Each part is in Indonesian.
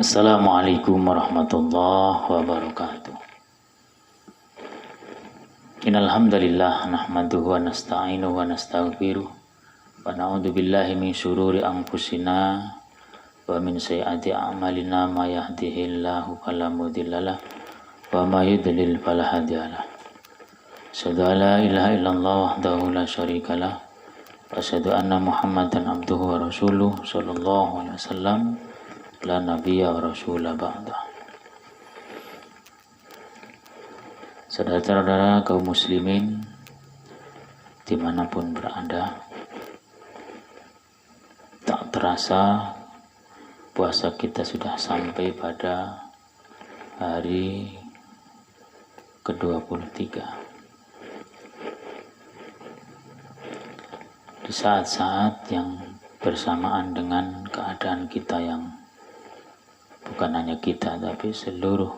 Assalamualaikum warahmatullahi wabarakatuh. Innal hamdalillah nahmaduhu wa nasta'inuhu wa nastaghfiruh wa na'udzu billahi min syururi anfusina wa min sayyiati a'malina may yahdihillahu fala mudhillalah wa may yudlil fala hadiyalah. Asyhadu an la ilaha illallah wahdahu la syarikalah wa asyhadu anna Muhammadan abduhu wa rasuluh sallallahu alaihi wasallam la nabiyya wa rasulah ba'da. Saudara-saudara kaum muslimin dimanapun berada, tak terasa puasa kita sudah sampai pada hari ke-23. Di saat-saat yang bersamaan dengan keadaan kita yang bukan hanya kita tapi seluruh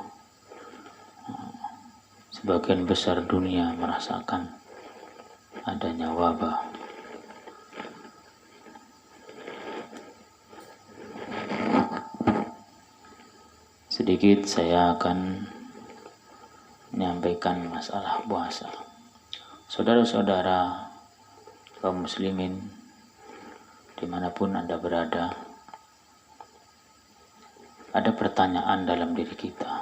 sebagian besar dunia merasakan adanya wabah. Sedikit saya akan menyampaikan masalah puasa. Saudara-saudara kaum muslimin dimanapun Anda berada, ada pertanyaan dalam diri kita.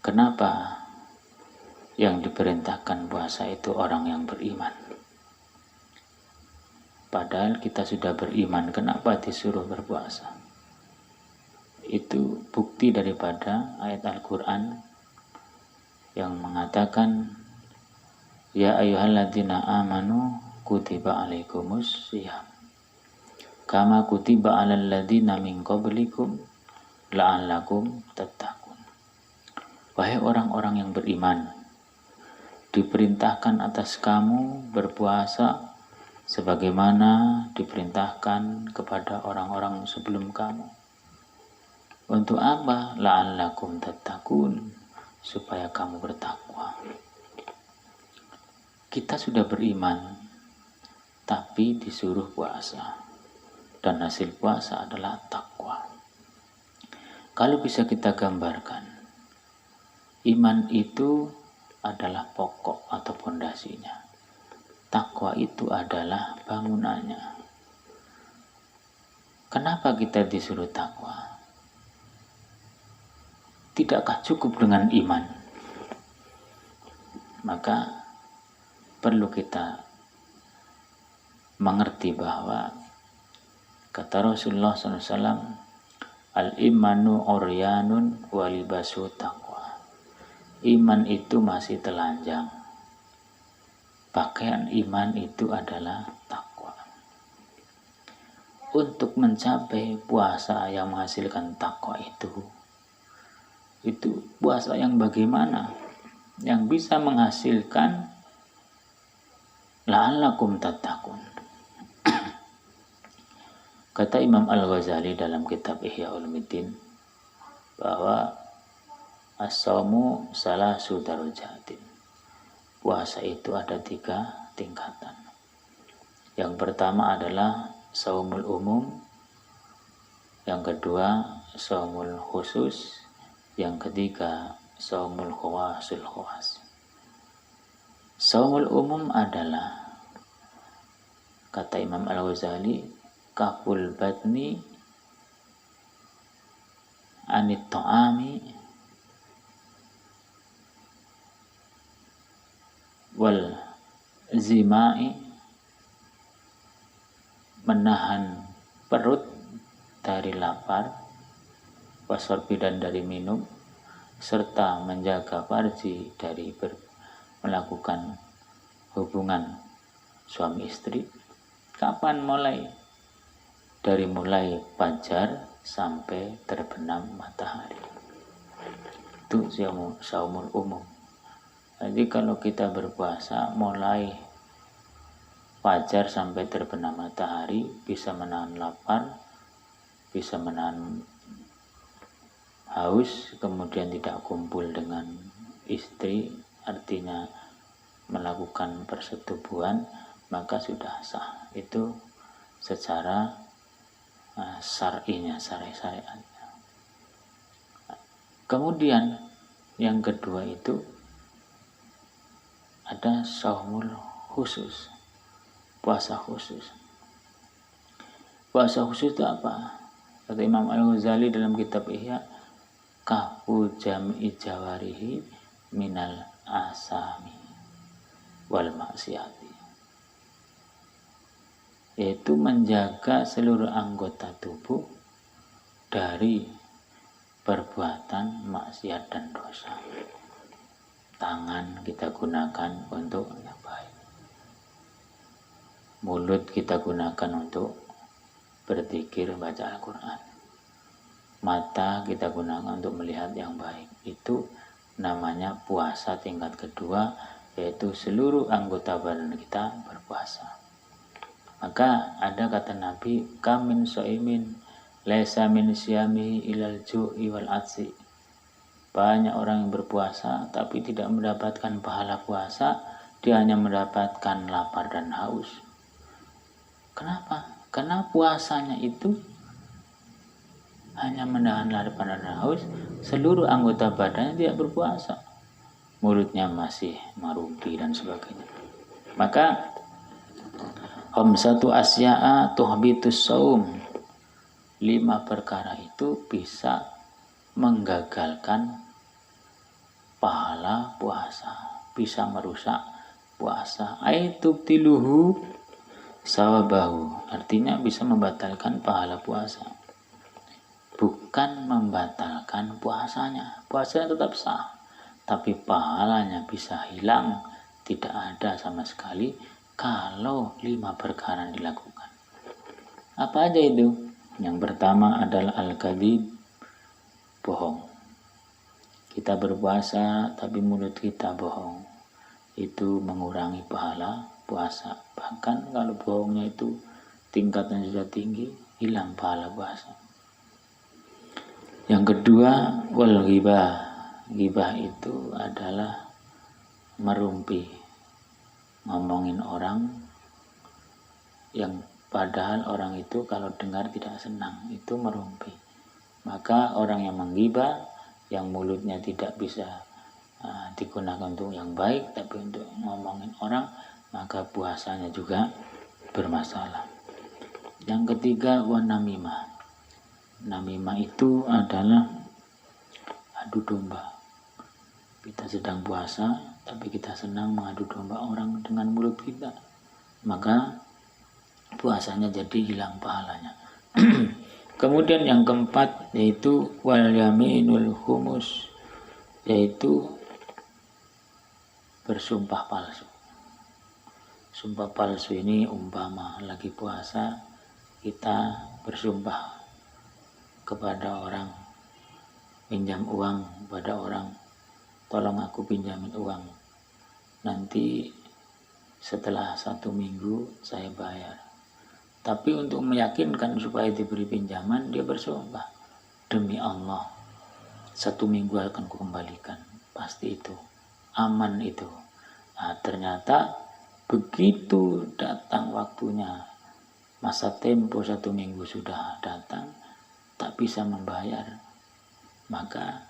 Kenapa yang diperintahkan puasa itu orang yang beriman? Padahal kita sudah beriman, kenapa disuruh berpuasa? Itu bukti daripada ayat Al-Quran yang mengatakan, Ya ayyuhalladzina amanu kutiba alaikumus syiyam kama kutiba alal ladzina min qablikum la'allakum tattaqun. Wahai orang-orang yang beriman, diperintahkan atas kamu berpuasa sebagaimana diperintahkan kepada orang-orang sebelum kamu. Untuk apa? La'allakum tattaqun, supaya kamu bertakwa. Kita sudah beriman tapi disuruh puasa. Dan hasil puasa adalah takwa. Kalau bisa kita gambarkan, iman itu adalah pokok atau pondasinya. Takwa itu adalah bangunannya. Kenapa kita disuruh takwa? Tidakkah cukup dengan iman? Maka perlu kita mengerti bahwa kata Rasulullah SAW, al-imanu uryanun walibasu taqwa. Iman itu masih telanjang. Pakaian iman itu adalah takwa. Untuk mencapai puasa yang menghasilkan takwa itu puasa yang bagaimana? Yang bisa menghasilkan la'allakum tattaqun. Kata Imam Al-Ghazali dalam kitab Ihya Ulumuddin bahwa as-shaumu salasu darajatin. Puasa itu ada 3 tingkatan. Yang pertama adalah shaumul umum, yang kedua shaumul khusus, yang ketiga shaumul khawasul khawas. Shaumul umum adalah, kata Imam Al-Ghazali, kaful batni anit ta'ami wal zimai, menahan perut dari lapar, wasorbi dan dari minum, serta menjaga farji dari melakukan hubungan suami istri. Kapan mulai? Dari mulai fajar sampai terbenam matahari. Itu shaumul umum. Jadi kalau kita berpuasa mulai fajar sampai terbenam matahari, bisa menahan lapar, bisa menahan haus, kemudian tidak kumpul dengan istri, artinya melakukan persetubuhan, maka sudah sah. Itu secara syar'inya, syariatnya. Kemudian yang kedua itu ada shaumul khusus, puasa khusus. Puasa khusus itu apa? Kata Imam Al-Ghazali dalam kitab Ihya, kafu jam'i jawarihi minal asami wal maksiati, yaitu menjaga seluruh anggota tubuh dari perbuatan maksiat dan dosa. Tangan kita gunakan untuk yang baik, mulut kita gunakan untuk berzikir, baca Al-Quran, mata kita gunakan untuk melihat yang baik. Itu namanya puasa tingkat kedua, yaitu seluruh anggota badan kita berpuasa. Maka ada kata Nabi, kamin so'imin laisa min siyamihi ilal ju'i wal atsi. Banyak orang yang berpuasa tapi tidak mendapatkan pahala puasa, dia hanya mendapatkan lapar dan haus. Kenapa? Karena puasanya itu hanya menahan lapar dan haus, seluruh anggota badannya tidak berpuasa, mulutnya masih marumpi dan sebagainya. Maka khamsatu asya'a tuhbitus shaum, 5 perkara itu bisa menggagalkan pahala puasa, bisa merusak puasa. Aitubtiluhu sawabahu, artinya bisa membatalkan pahala puasa, bukan membatalkan puasanya. Puasanya tetap sah, tapi pahalanya bisa hilang, tidak ada sama sekali kalau 5 perkara dilakukan. Apa aja itu? Yang pertama adalah al-kadzib, bohong. Kita berpuasa tapi mulut kita bohong, itu mengurangi pahala puasa. Bahkan kalau bohongnya itu tingkatnya sudah tinggi, hilang pahala puasa. Yang kedua, wal ghibah. Ghibah itu adalah merumpi, ngomongin orang yang padahal orang itu kalau dengar tidak senang, itu merumpi. Maka orang yang menggibah, yang mulutnya tidak bisa digunakan untuk yang baik tapi untuk ngomongin orang, maka puasanya juga bermasalah. Yang ketiga, wanamimah. Namimah itu adalah adu domba. Kita sedang puasa tapi kita senang mengadu domba orang dengan mulut kita, maka puasanya jadi hilang pahalanya. Kemudian yang keempat yaitu wal yaminul humus, yaitu bersumpah palsu. Sumpah palsu ini umpama lagi puasa kita bersumpah kepada orang, pinjam uang pada orang, tolong aku pinjamin uang, nanti setelah 1 minggu saya bayar. Tapi untuk meyakinkan supaya diberi pinjaman, dia bersumpah, demi Allah 1 minggu akan kukembalikan, pasti itu aman itu. Nah, ternyata begitu datang waktunya, masa tempo 1 minggu sudah datang, tak bisa membayar. Maka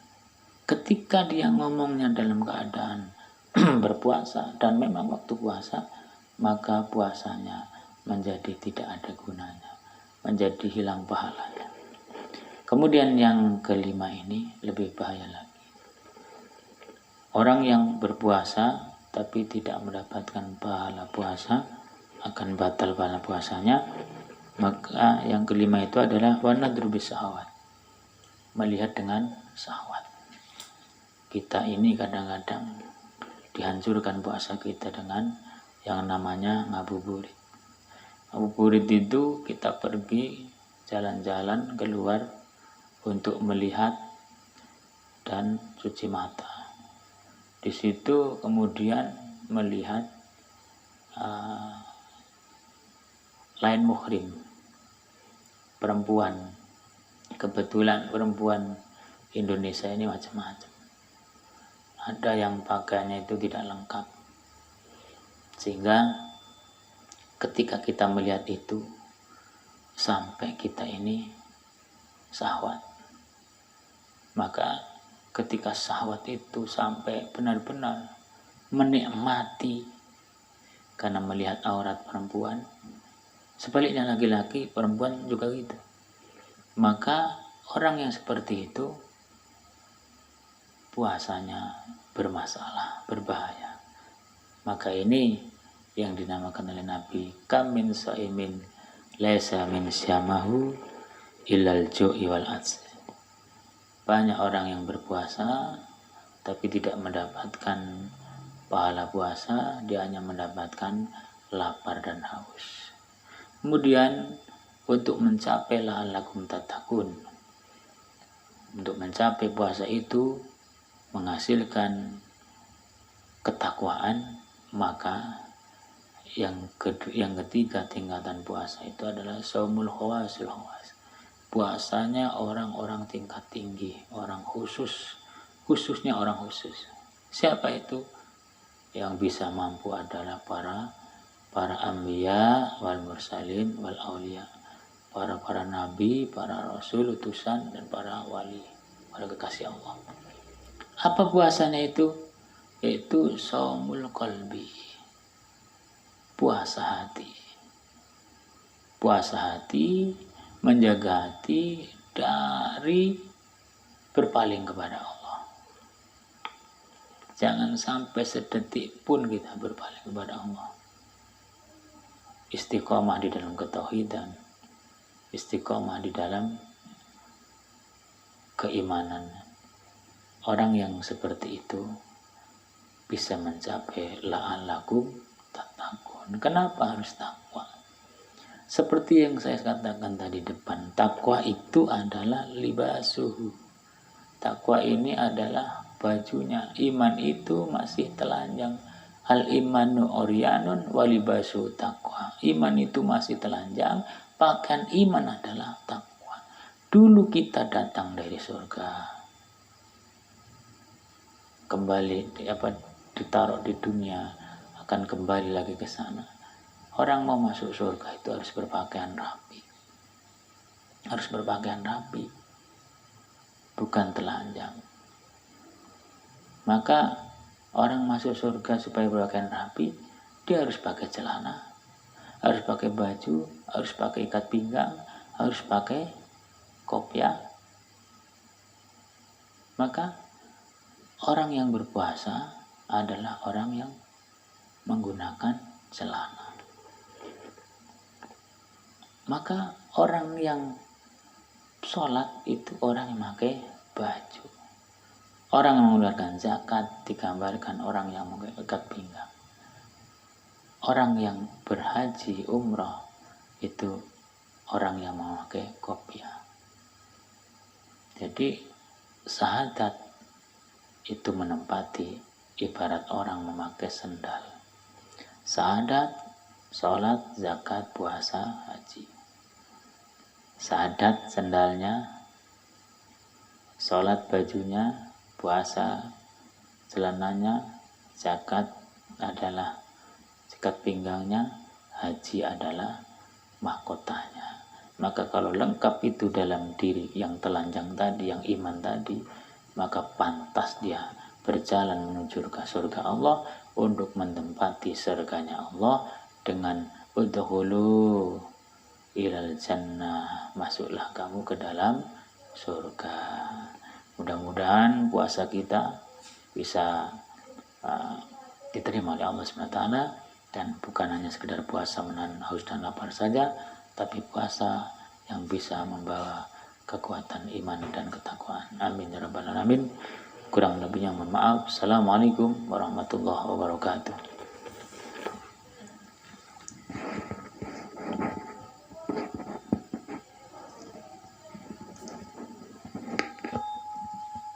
ketika dia ngomongnya dalam keadaan berpuasa dan memang waktu puasa, maka puasanya menjadi tidak ada gunanya, menjadi hilang pahalanya. Kemudian yang kelima ini lebih bahaya lagi. Orang yang berpuasa tapi tidak mendapatkan pahala puasa, akan batal pahala puasanya. Maka yang kelima itu adalah wanadru bisahawat, melihat dengan syahwat. Kita ini kadang-kadang dihancurkan puasa kita dengan yang namanya ngabuburit. Ngabuburit itu kita pergi jalan-jalan keluar untuk melihat dan cuci mata. Di situ kemudian melihat lain muhrim, perempuan. Kebetulan perempuan Indonesia ini macam-macam. Ada yang pakaiannya itu tidak lengkap, sehingga ketika kita melihat itu sampai kita ini syahwat. Maka ketika syahwat itu sampai benar-benar menikmati karena melihat aurat perempuan. Sebaliknya laki-laki, perempuan juga gitu. Maka orang yang seperti itu puasanya bermasalah, berbahaya. Maka ini yang dinamakan oleh Nabi, kam min shaimin laisa min syamahu illal ju'i wal atsi. Banyak orang yang berpuasa tapi tidak mendapatkan pahala puasa, dia hanya mendapatkan lapar dan haus. Kemudian untuk mencapai la'allakum tattaqun, untuk mencapai puasa itu menghasilkan ketakwaan, maka yang ketiga tingkatan puasa itu adalah shaumul khawasil khawas. Puasanya orang-orang tingkat tinggi, orang khusus, khususnya orang khusus. Siapa itu? Yang bisa mampu adalah para anbiya wal mursalin wal auliya, para nabi, para rasul, utusan, dan para wali, para kekasih Allah. Apa puasanya itu? Yaitu shaumul qalbi, puasa hati. Puasa hati, menjaga hati dari berpaling kepada Allah. Jangan sampai sedetik pun kita berpaling kepada Allah. Istiqomah di dalam ketauhidan, istiqomah di dalam keimanan. Orang yang seperti itu bisa mencapai la'allakum tattaqun. Kenapa harus takwa? Seperti yang saya katakan tadi depan, takwa itu adalah libasuhu. Takwa ini adalah bajunya. Iman itu masih telanjang. Al imanu oryanun walibasu takwa. Iman itu masih telanjang, pakaian iman adalah takwa. Dulu kita datang dari surga, kembali ditaruh di dunia, akan kembali lagi ke sana. Orang mau masuk surga itu harus berpakaian rapi. Harus berpakaian rapi, bukan telanjang. Maka orang masuk surga supaya berpakaian rapi, dia harus pakai celana, harus pakai baju, harus pakai ikat pinggang, harus pakai kopiah. Maka orang yang berpuasa adalah orang yang menggunakan celana. Maka orang yang sholat itu orang yang pakai baju. Orang yang mengeluarkan zakat digambarkan orang yang memakai ikat pinggang. Orang yang berhaji umrah itu orang yang memakai kopiah. Jadi syahadat itu menempati ibarat orang memakai sendal. Syahadat, sholat, zakat, puasa, haji. Syahadat sendalnya, sholat bajunya, puasa celananya, zakat adalah ikat pinggangnya, haji adalah mahkotanya. Maka kalau lengkap itu dalam diri yang telanjang tadi, yang iman tadi, maka pantas dia berjalan menuju ke surga Allah untuk menempati surganya Allah dengan udkhulu ilal jannah, masuklah kamu ke dalam surga. Mudah-mudahan puasa kita bisa diterima oleh Allah SWT, dan bukan hanya sekedar puasa menahan haus dan lapar saja, tapi puasa yang bisa membawa kekuatan iman dan ketakwaan. Amin ya rabbal alamin. Kurang lebihnya mohon maaf. Assalamualaikum warahmatullahi wabarakatuh.